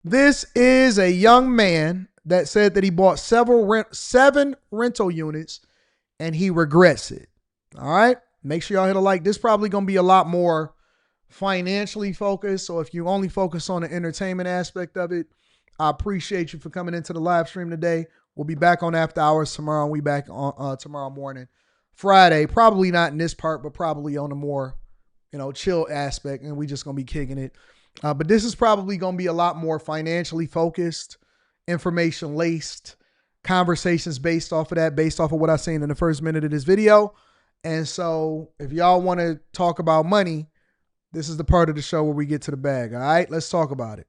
This is a young man that said that he bought seven rental units and he regrets it. All right. Make sure y'all hit a like. This is probably going to be a lot more financially focused. So if you only focus on the entertainment aspect of it, I appreciate you for coming into the live stream today. We'll be back on after hours tomorrow. We back on tomorrow morning, Friday. Probably not in this part, but probably on a more, chill aspect. And we just going to be kicking it. But this is probably going to be a lot more financially focused, information laced conversations based off of what I've seen in the first minute of this video. And so if y'all want to talk about money, this is the part of the show where we get to the bag. All right, let's talk about it.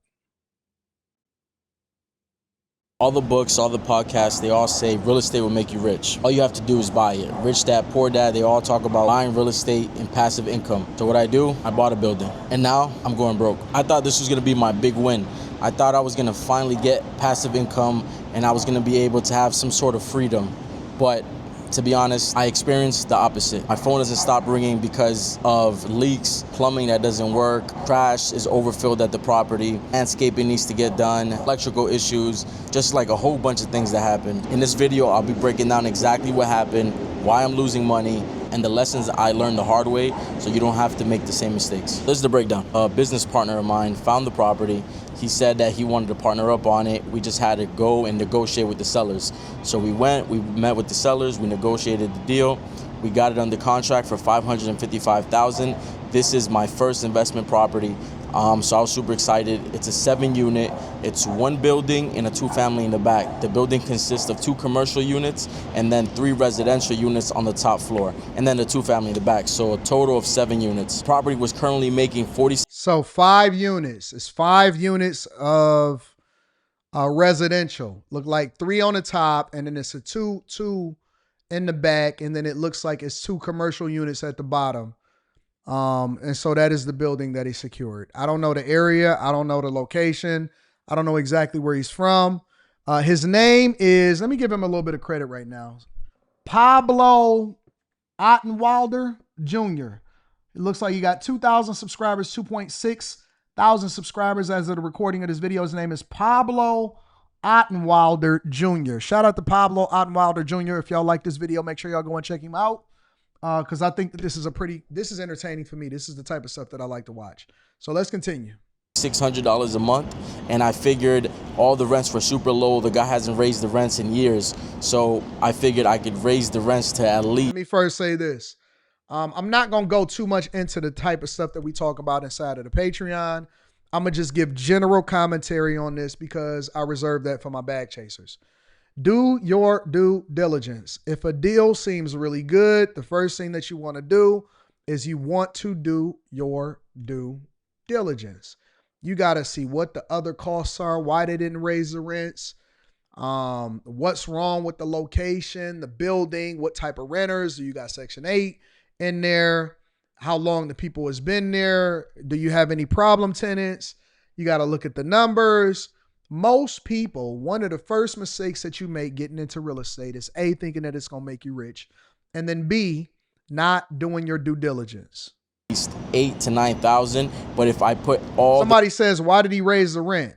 All the books, all the podcasts, they all say real estate will make you rich. All you have to do is buy it. Rich Dad, Poor Dad, they all talk about buying real estate and passive income. So what I do, I bought a building. And now I'm going broke. I thought this was going to be my big win. I thought I was going to finally get passive income and I was going to be able to have some sort of freedom. But to be honest, I experienced the opposite. My phone doesn't stop ringing because of leaks, plumbing that doesn't work, trash is overfilled at the property, landscaping needs to get done, electrical issues, just like a whole bunch of things that happened. In this video, I'll be breaking down exactly what happened, why I'm losing money, and the lessons I learned the hard way so you don't have to make the same mistakes. This is the breakdown. A business partner of mine found the property. He said that he wanted to partner up on it. We just had to go and negotiate with the sellers. So we met with the sellers, we negotiated the deal. We got it under contract for $555,000. This is my first investment property. So I was super excited. It's a 7-unit. It's 1 building and a 2-family in the back. The building consists of 2 commercial units and then 3 residential units on the top floor, and then the 2-family in the back. So a total of 7 units. Property was currently making 40. So 5 units. It's 5 units of residential. Look like 3 on the top, and then it's a two in the back, and then it looks like it's 2 commercial units at the bottom. And so that is the building that he secured. I don't know the area. I don't know the location. I don't know exactly where he's from. His name is, let me give him a little bit of credit right now, Pablo Ottenwalder Jr. It looks like he got 2,000 subscribers, 2.6 thousand subscribers as of the recording of this video. His name is Pablo Ottenwalder Jr. Shout out to Pablo Ottenwalder Jr. If y'all like this video, make sure y'all go and check him out. Because I think that this is entertaining for me. This is the type of stuff that I like to watch. So let's continue. $600 a month, and I figured all the rents were super low. The guy hasn't raised the rents in years, so I figured I could raise the rents to at least. Let me first say this. I'm not going to go too much into the type of stuff that we talk about inside of the Patreon. I'm going to just give general commentary on this because I reserve that for my bag chasers. Do your due diligence. If a deal seems really good, the first thing that you want to do is you want to do your due diligence. You got to see what the other costs are, why they didn't raise the rents, what's wrong with the location, the building, what type of renters. Do you got Section 8 in there? How long the people has been there? Do you have any problem tenants? You got to look at the numbers. Most people, one of the first mistakes that you make getting into real estate is A, thinking that it's going to make you rich, and then B, not doing your due diligence. 8,000 to 9,000, but if I put all somebody says, why did he raise the rent?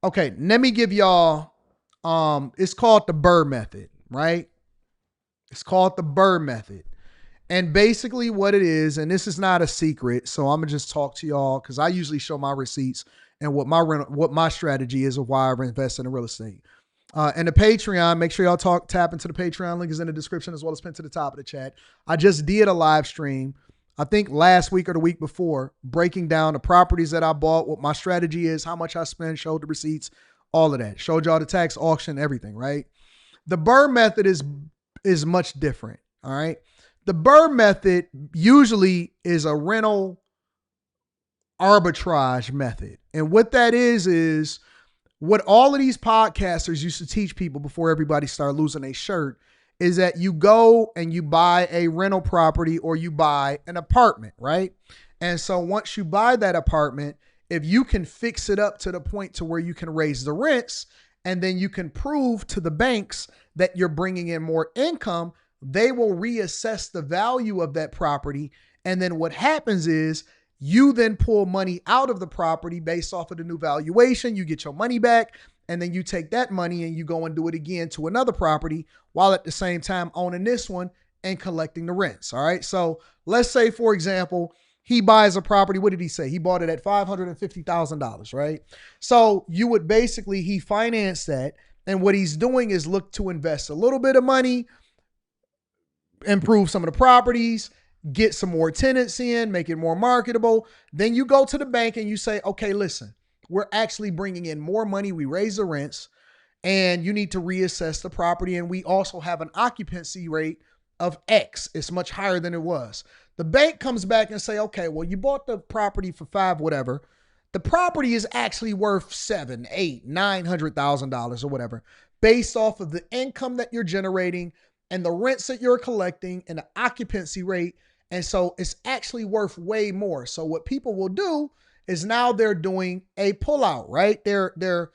Okay, let me give y'all, it's called the BRRRR method, right? It's called the BRRRR method. And basically what it is, and this is not a secret, so I'm gonna just talk to y'all because I usually show my receipts and what my strategy is of why I've invested in real estate. And the Patreon, make sure y'all tap into the Patreon. Link is in the description as well as pinned to the top of the chat. I just did a live stream, I think last week or the week before, breaking down the properties that I bought, what my strategy is, how much I spend, showed the receipts, all of that. Showed y'all the tax auction, everything, right? The BRRRR method is much different, all right? The BRRRR method usually is a rental arbitrage method. And what that is what all of these podcasters used to teach people before everybody started losing their shirt is that you go and you buy a rental property or you buy an apartment, right? And so once you buy that apartment, if you can fix it up to the point to where you can raise the rents, and then you can prove to the banks that you're bringing in more income, they will reassess the value of that property. And then what happens is You then pull money out of the property based off of the new valuation. You get your money back, and then you take that money and you go and do it again to another property while at the same time owning this one and collecting the rents. All right. So let's say, for example, he buys a property. What did he say? He bought it at $550,000, right? So you would basically, he financed that. And what he's doing is look to invest a little bit of money, improve some of the properties, get some more tenants in, make it more marketable. Then you go to the bank and you say, okay, listen, we're actually bringing in more money. We raise the rents and you need to reassess the property. And we also have an occupancy rate of X. It's much higher than it was. The bank comes back and say, okay, well, you bought the property for $5, whatever. The property is actually worth $7, $8, $900,000 or whatever, based off of the income that you're generating and the rents that you're collecting and the occupancy rate. And so it's actually worth way more. So what people will do is now they're doing a pullout, right? They're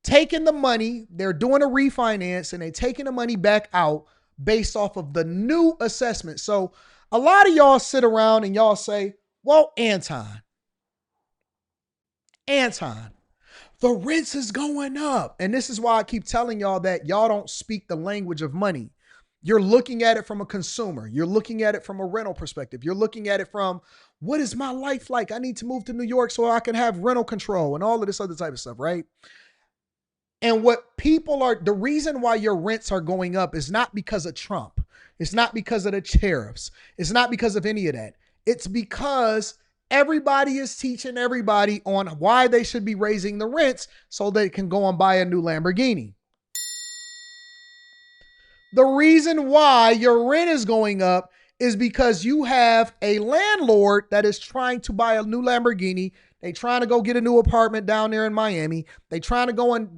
taking the money, they're doing a refinance, and they're taking the money back out based off of the new assessment. So a lot of y'all sit around and y'all say, well, Anton, the rents is going up. And this is why I keep telling y'all that y'all don't speak the language of money. You're looking at it from a consumer. You're looking at it from a rental perspective. You're looking at it from, what is my life like? I need to move to New York so I can have rental control and all of this other type of stuff, right? And what people are, the reason why your rents are going up is not because of Trump. It's not because of the tariffs. It's not because of any of that. It's because everybody is teaching everybody on why they should be raising the rents so they can go and buy a new Lamborghini. The reason why your rent is going up is because you have a landlord that is trying to buy a new Lamborghini. They trying to go get a new apartment down there in Miami. They trying to go and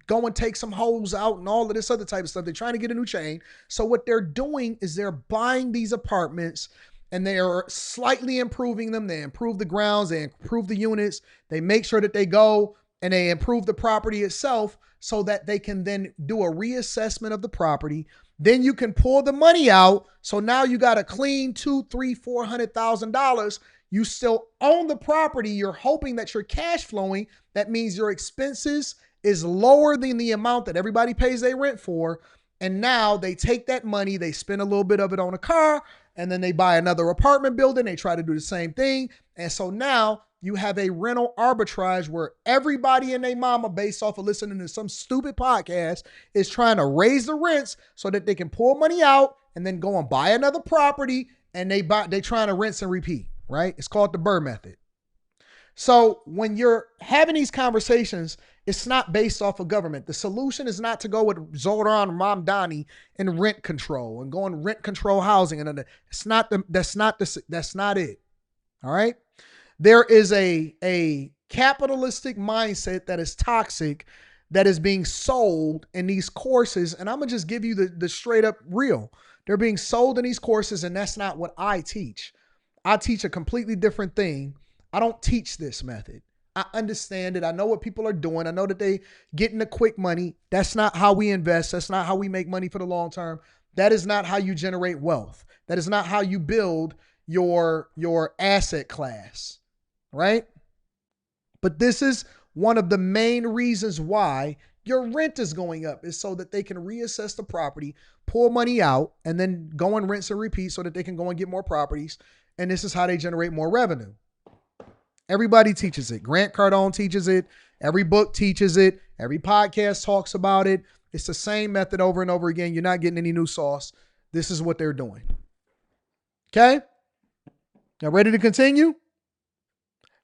go and take some hoes out and all of this other type of stuff. They're trying to get a new chain. So what they're doing is they're buying these apartments and they are slightly improving them. They improve the grounds, they improve the units. They make sure that they go and they improve the property itself so that they can then do a reassessment of the property. Then you can pull the money out. So now you got a clean $200,000, $300,000, $400,000. You still own the property. You're hoping that you're cash flowing. That means your expenses is lower than the amount that everybody pays their rent for. And now they take that money, they spend a little bit of it on a car, and then they buy another apartment building. They try to do the same thing. And so now you have a rental arbitrage where everybody and their mama, based off of listening to some stupid podcast, is trying to raise the rents so that they can pull money out and then go and buy another property, and they trying to rinse and repeat, right? It's called the BRRRR method. So when you're having these conversations, it's not based off of government. The solution is not to go with Zoran Ramdani and rent control and go and rent control housing. And that's not it. All right. There is a capitalistic mindset that is toxic that is being sold in these courses. And I'm going to just give you the straight up real. They're being sold in these courses, and that's not what I teach. I teach a completely different thing. I don't teach this method. I understand it. I know what people are doing. I know that they getting the quick money. That's not how we invest. That's not how we make money for the long term. That is not how you generate wealth. That is not how you build your asset class, right? But this is one of the main reasons why your rent is going up, is so that they can reassess the property, pull money out, and then go and rinse and repeat so that they can go and get more properties. And this is how they generate more revenue. Everybody teaches it. Grant Cardone teaches it. Every book teaches it. Every podcast talks about it. It's the same method over and over again. You're not getting any new sauce. This is what they're doing. Okay? Now, ready to continue?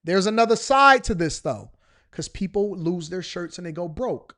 There's another side to this, though, because people lose their shirts and they go broke.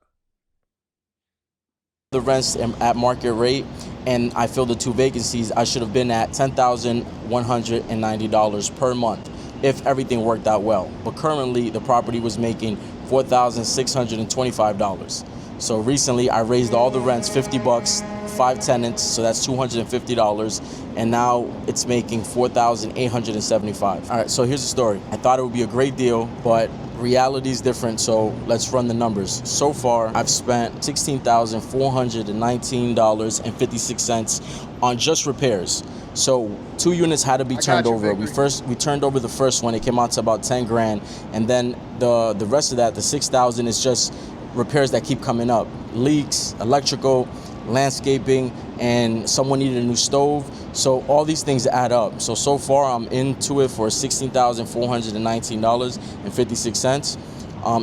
The rents at market rate, and I filled the 2 vacancies. I should have been at $10,190 per month if everything worked out well. But currently, the property was making $4,625. So recently, I raised all the rents, $50, 5 tenants, so that's $250, and now it's making $4,875. All right, so here's the story. I thought it would be a great deal, but Reality is different, so let's run the numbers. So far, I've spent $16,419.56 on just repairs. So 2 units had to be turned over. We turned over the first one. It came out to about 10 grand, and then the rest of that, the 6,000, is just repairs that keep coming up: leaks, electrical, landscaping, and someone needed a new stove. So all these things add up. So far I'm into it for $16,419.56.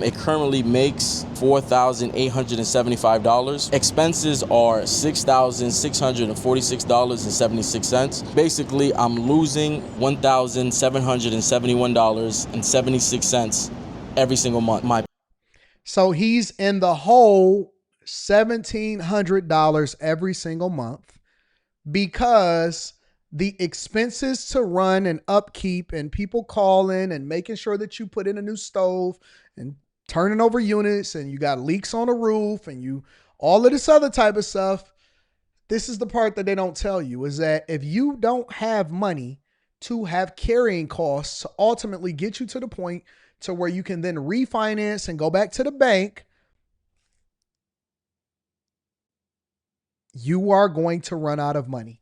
It currently makes $4,875. Expenses are $6,646.76. Basically, I'm losing $1,771.76 every single month. So he's in the hole $1,700 every single month because the expenses to run and upkeep and people calling and making sure that you put in a new stove and turning over units and you got leaks on the roof and you all of this other type of stuff. This is the part that they don't tell you, is that if you don't have money to have carrying costs to ultimately get you to the point to where you can then refinance and go back to the bank, you are going to run out of money.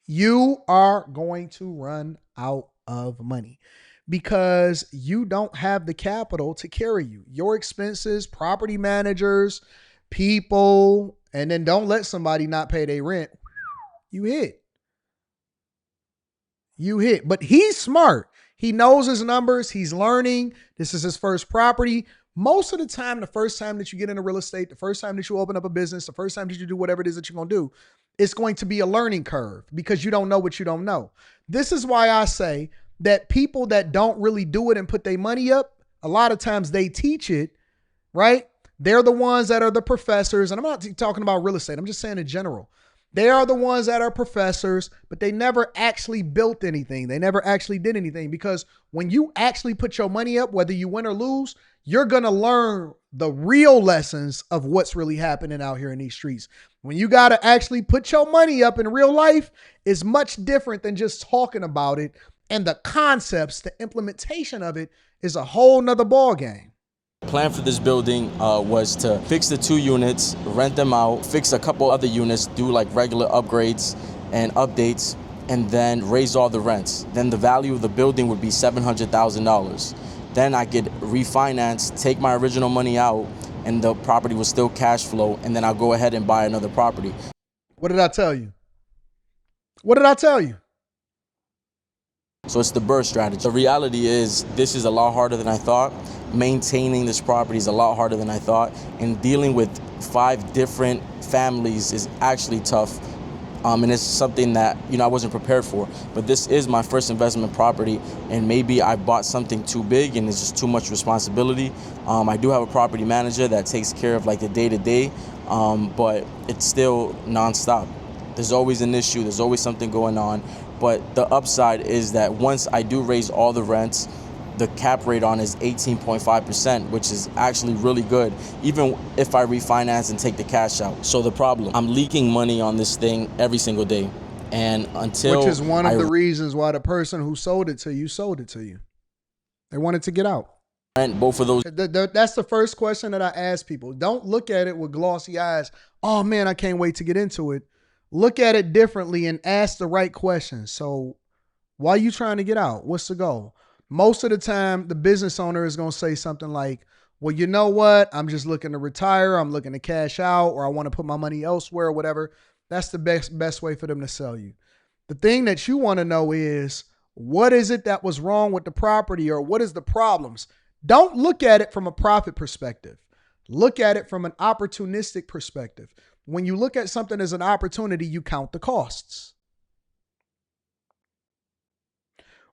You are going to run out of money because you don't have the capital to carry you. Your expenses, property managers, people, and then don't let somebody not pay their rent. You hit. But he's smart. He knows his numbers. He's learning. This is his first property. Most of the time, the first time that you get into real estate, the first time that you open up a business, the first time that you do whatever it is that you're going to do, it's going to be a learning curve because you don't know what you don't know. This is why I say that people that don't really do it and put their money up, a lot of times they teach it, right? They're the ones that are the professors. And I'm not talking about real estate. I'm just saying in general. They are the ones that are professors, but they never actually built anything. They never actually did anything because when you actually put your money up, whether you win or lose, you're going to learn the real lessons of what's really happening out here in these streets. When you got to actually put your money up in real life, it's much different than just talking about it. And the concepts, the implementation of it is a whole nother ball game. Plan for this building was to fix the 2 units, rent them out, fix a couple other units, do like regular upgrades and updates, and then raise all the rents. Then the value of the building would be $700,000. Then I could refinance, take my original money out, and the property will still cash flow, and then I'll go ahead and buy another property. What did I tell you? What did I tell you? So it's the BRRRR strategy. The reality is this is a lot harder than I thought. Maintaining this property is a lot harder than I thought. And dealing with 5 different families is actually tough. And it's something that, I wasn't prepared for. But this is my first investment property, and maybe I bought something too big and it's just too much responsibility. I do have a property manager that takes care of like the day-to-day, but it's still nonstop. There's always an issue, there's always something going on. But the upside is that once I do raise all the rents, the cap rate on is 18.5%, which is actually really good, even if I refinance and take the cash out. So the problem, I'm leaking money on this thing every single day. And which is one of the reasons why the person who sold it to you. They wanted to get out. Rent both of those. That's the first question that I ask people. Don't look at it with glossy eyes. Oh man, I can't wait to get into it. Look at it differently and ask the right questions. So why are you trying to get out? What's the goal? Most of the time, the business owner is going to say something like, well, you know what? I'm just looking to retire. I'm looking to cash out, or I want to put my money elsewhere or whatever. That's the best way for them to sell you. The thing that you want to know is, what is it that was wrong with the property, or what is the problems? Don't look at it from a profit perspective. Look at it from an opportunistic perspective. When you look at something as an opportunity, you count the costs.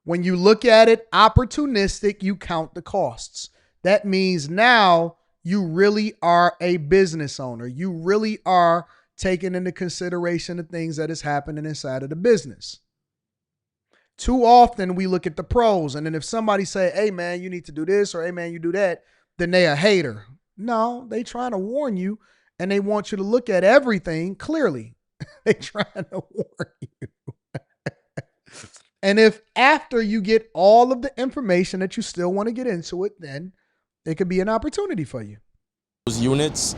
When you look at it opportunistic, you count the costs. That means now you really are a business owner. You really are taking into consideration the things that is happening inside of the business. Too often we look at the pros, and then if somebody say, hey man, you need to do this, or hey man, you do that, then they a hater. No, they trying to warn you, and they want you to look at everything clearly. They trying to warn you. And if after you get all of the information that you still want to get into it, then it could be an opportunity for you. Those units,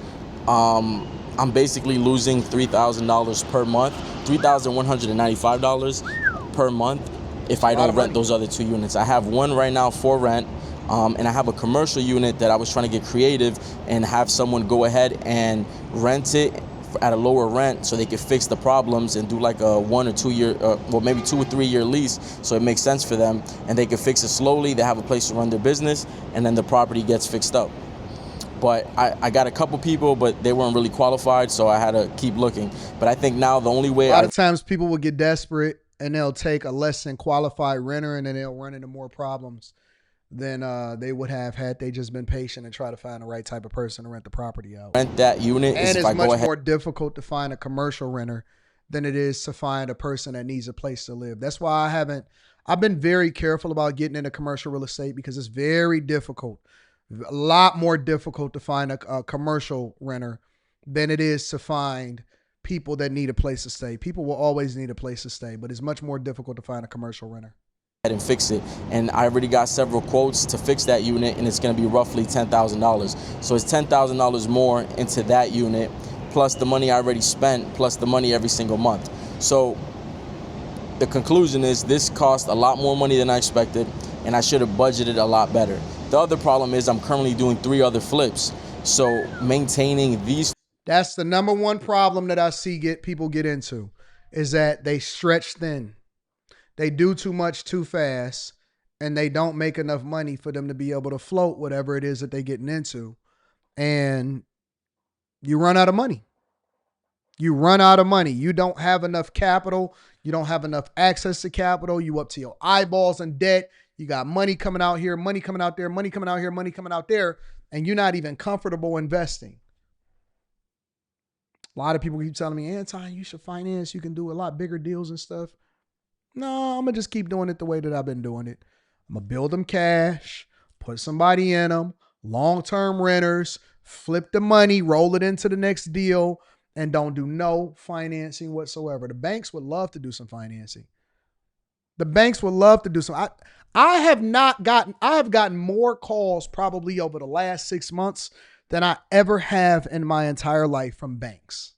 I'm basically losing $3,000 per month, $3,195 per month if I don't rent those other 2 units. I have one right now for rent, and I have a commercial unit that I was trying to get creative and have someone go ahead and rent it at a lower rent so they could fix the problems and do like a 1 or 2 year, well, maybe 2 or 3 year lease, so it makes sense for them, and they can fix it slowly. They have a place to run their business, and then the property gets fixed up. But I got a couple people, but they weren't really qualified, so I had to keep looking. But I think now the only way a lot of times people will get desperate and they'll take a less than qualified renter, and then they'll run into more problems than they would have had they just been patient and try to find the right type of person to rent the property out. Rent that unit and it's much more difficult to find a commercial renter than it is to find a person that needs a place to live. That's why I've been very careful about getting into commercial real estate, because it's very difficult, a lot more difficult to find a commercial renter than it is to find people that need a place to stay. People will always need a place to stay, but it's much more difficult to find a commercial renter. And fix it, and I already got several quotes to fix that unit, and it's going to be roughly $10,000. So it's $10,000 more into that unit, plus the money I already spent, plus the money every single month. So the conclusion is this cost a lot more money than I expected, and I should have budgeted a lot better. The other problem is I'm currently doing 3 other flips, so maintaining these. That's the number one problem that I see people get into, is that they stretch thin. They do too much too fast, and they don't make enough money for them to be able to float whatever it is that they're getting into. And you run out of money. You run out of money. You don't have enough capital. You don't have enough access to capital. You up to your eyeballs in debt. You got money coming out here, money coming out there, money coming out here, money coming out there, and you're not even comfortable investing. A lot of people keep telling me, Anton, you should finance. You can do a lot bigger deals and stuff. No, I'm going to just keep doing it the way that I've been doing it. I'm going to build them cash, put somebody in them, long-term renters, flip the money, roll it into the next deal, and don't do no financing whatsoever. The banks would love to do some financing. The banks would love to do some. I have gotten more calls probably over the last 6 months than I ever have in my entire life from banks.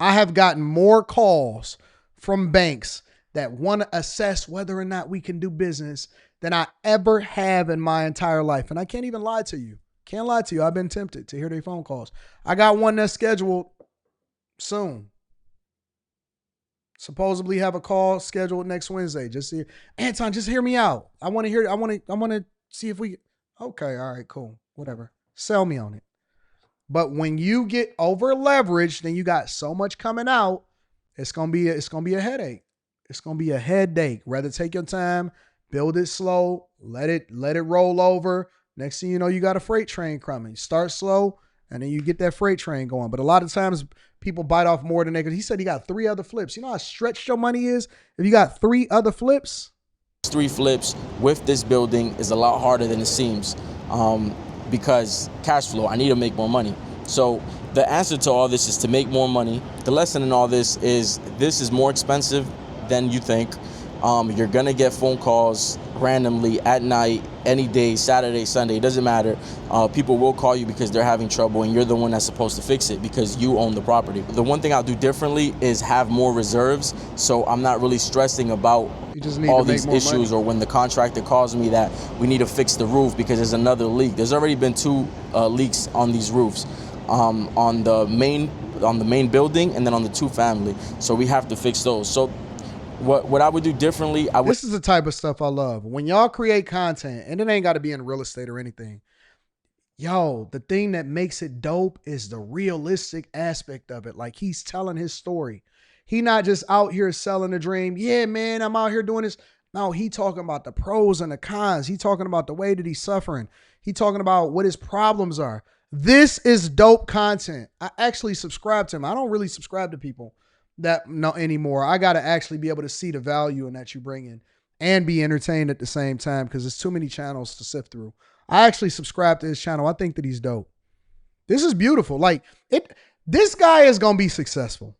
I have gotten more calls from banks that want to assess whether or not we can do business than I ever have in my entire life. And I can't even lie to you. Can't lie to you. I've been tempted to hear their phone calls. I got one that's scheduled soon. Supposedly have a call scheduled next Wednesday. Just see, Anton, just hear me out. I want to see if we, okay, all right, cool, whatever. Sell me on it. But when you get over leveraged, then you got so much coming out, it's gonna be a headache. It's gonna be a headache. Rather take your time, build it slow, let it roll over. Next thing you know, you got a freight train coming. Start slow, and then you get that freight train going. But a lot of times people bite off more than they could. He said he got 3 other flips. You know how stretched your money is if you got 3 other flips? 3 flips with this building is a lot harder than it seems, because cash flow, I need to make more money. So the answer to all this is to make more money. The lesson in all this is more expensive than you think. You're gonna get phone calls randomly at night, any day, Saturday, Sunday, it doesn't matter. People will call you because they're having trouble, and you're the one that's supposed to fix it because you own the property. The one thing I'll do differently is have more reserves, so I'm not really stressing about all these issues, or when the contractor calls me that we need to fix the roof because there's another leak. There's already been 2 leaks on these roofs, on the main building and then on the 2-family. So we have to fix those. So what I would do differently, this is the type of stuff I love. When y'all create content, and it ain't got to be in real estate or anything, yo, the thing that makes it dope is the realistic aspect of it. Like, he's telling his story. He not just out here selling a dream. Yeah, man, I'm out here doing this. No, he talking about the pros and the cons. He talking about the way that he's suffering. He talking about what his problems are. This is dope content. I actually subscribe to him. I don't really subscribe to people that no anymore. I got to actually be able to see the value in that you bring in and be entertained at the same time, because there's too many channels to sift through. I actually subscribe to his channel. I think that he's dope. This is beautiful. Like, this guy is going to be successful.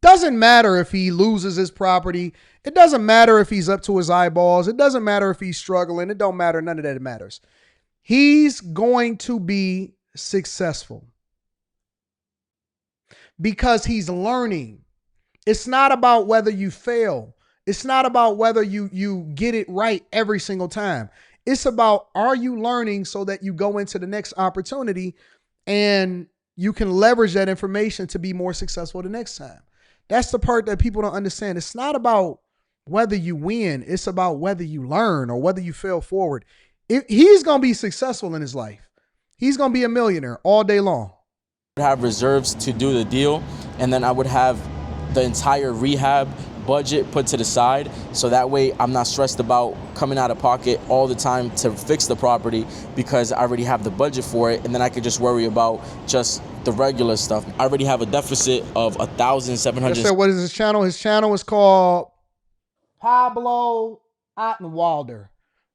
Doesn't matter if he loses his property. It doesn't matter if he's up to his eyeballs. It doesn't matter if he's struggling. It don't matter. None of that matters. He's going to be successful because he's learning. It's not about whether you fail. It's not about whether you get it right every single time. It's about, are you learning so that you go into the next opportunity and you can leverage that information to be more successful the next time. That's the part that people don't understand. It's not about whether you win. It's about whether you learn or whether you fail forward. He's going to be successful in his life. He's going to be a millionaire all day long. I would have reserves to do the deal, and then I would have the entire rehab budget put to the side, so that way I'm not stressed about coming out of pocket all the time to fix the property, because I already have the budget for it, and then I could just worry about just the regular stuff. I already have a deficit of 1,700. What is his channel? His channel is called Pablo Ottenwalder.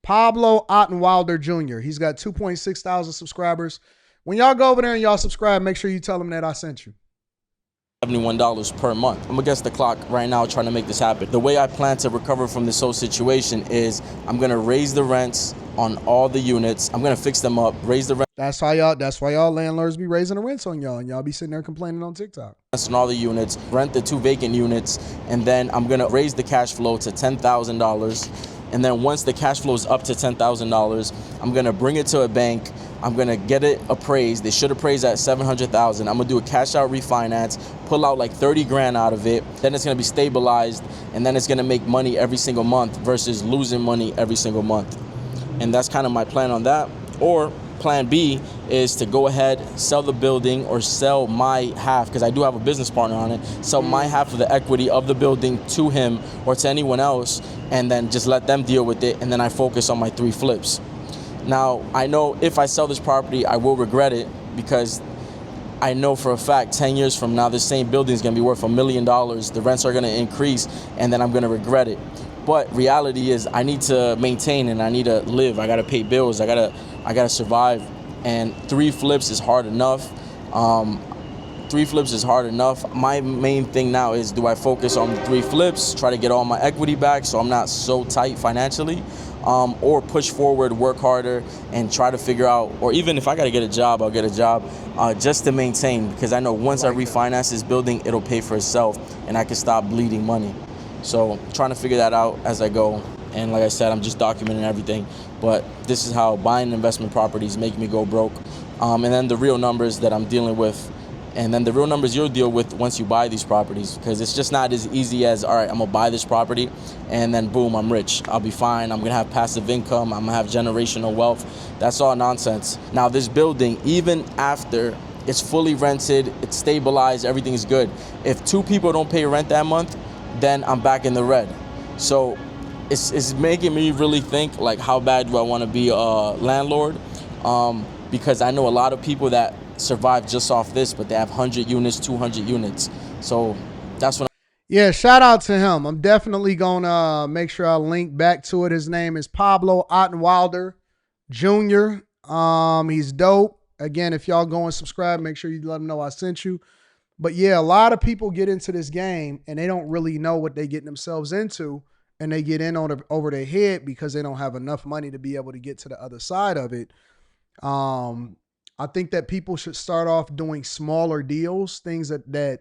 Pablo Ottenwalder Jr. He's got 2.6 thousand subscribers. When y'all go over there and y'all subscribe, make sure you tell him that I sent you. $71 per month. I'm against the clock right now trying to make this happen. The way I plan to recover from this whole situation is I'm going to raise the rents on all the units. I'm going to fix them up, raise the rent. That's why y'all landlords be raising the rents on y'all, and y'all be sitting there complaining on TikTok. On all the units, rent the 2 vacant units, and then I'm going to raise the cash flow to $10,000. And then once the cash flow is up to $10,000, I'm going to bring it to a bank. I'm going to get it appraised. They should appraise at $700,000. I'm going to do a cash out refinance, pull out like 30 grand out of it. Then it's going to be stabilized, and then it's going to make money every single month versus losing money every single month. And that's kind of my plan on that. Or plan B is to go ahead, sell the building, or sell my half, because I do have a business partner on it, sell my half of the equity of the building to him or to anyone else, and then just let them deal with it, and then I focus on my 3 flips. Now, I know if I sell this property, I will regret it, because I know for a fact 10 years from now, this same building is going to be worth $1 million. The rents are going to increase, and then I'm going to regret it. But reality is I need to maintain and I need to live. I got to pay bills. I got to survive. And 3 flips is hard enough. 3 flips is hard enough. My main thing now is, do I focus on the 3 flips, try to get all my equity back so I'm not so tight financially, or push forward, work harder, and try to figure out, or even if I got to get a job, I'll get a job just to maintain, because I know once I refinance this building, it'll pay for itself and I can stop bleeding money. So trying to figure that out as I go. And like I said, I'm just documenting everything. But this is how buying investment properties make me go broke. And then the real numbers that I'm dealing with. And then the real numbers you'll deal with once you buy these properties. Because it's just not as easy as, all right, I'm going to buy this property and then boom, I'm rich. I'll be fine. I'm going to have passive income. I'm going to have generational wealth. That's all nonsense. Now this building, even after it's fully rented, it's stabilized, everything is good. If 2 people don't pay rent that month, then I'm back in the red. So it's making me really think, like, how bad do I want to be a landlord? Because I know a lot of people that survive just off this, but they have 100 units, 200 units. So that's what. Yeah, shout out to him. I'm definitely going to make sure I link back to it. His name is Pablo Ottenwalder Jr. He's dope. Again, if y'all go and subscribe, make sure you let him know I sent you. But yeah, a lot of people get into this game and they don't really know what they're getting themselves into, and they get in over their head because they don't have enough money to be able to get to the other side of it. I think that people should start off doing smaller deals, things that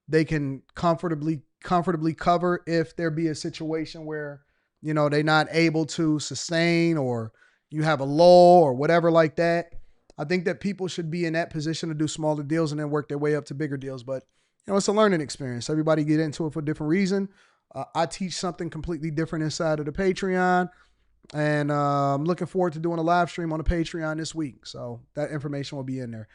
they can comfortably cover if there be a situation where, you know, they're not able to sustain, or you have a lull or whatever like that. I think that people should be in that position to do smaller deals and then work their way up to bigger deals. But, you know, it's a learning experience. Everybody get into it for a different reason. I teach something completely different inside of the Patreon. And I'm looking forward to doing a live stream on the Patreon this week. So that information will be in there.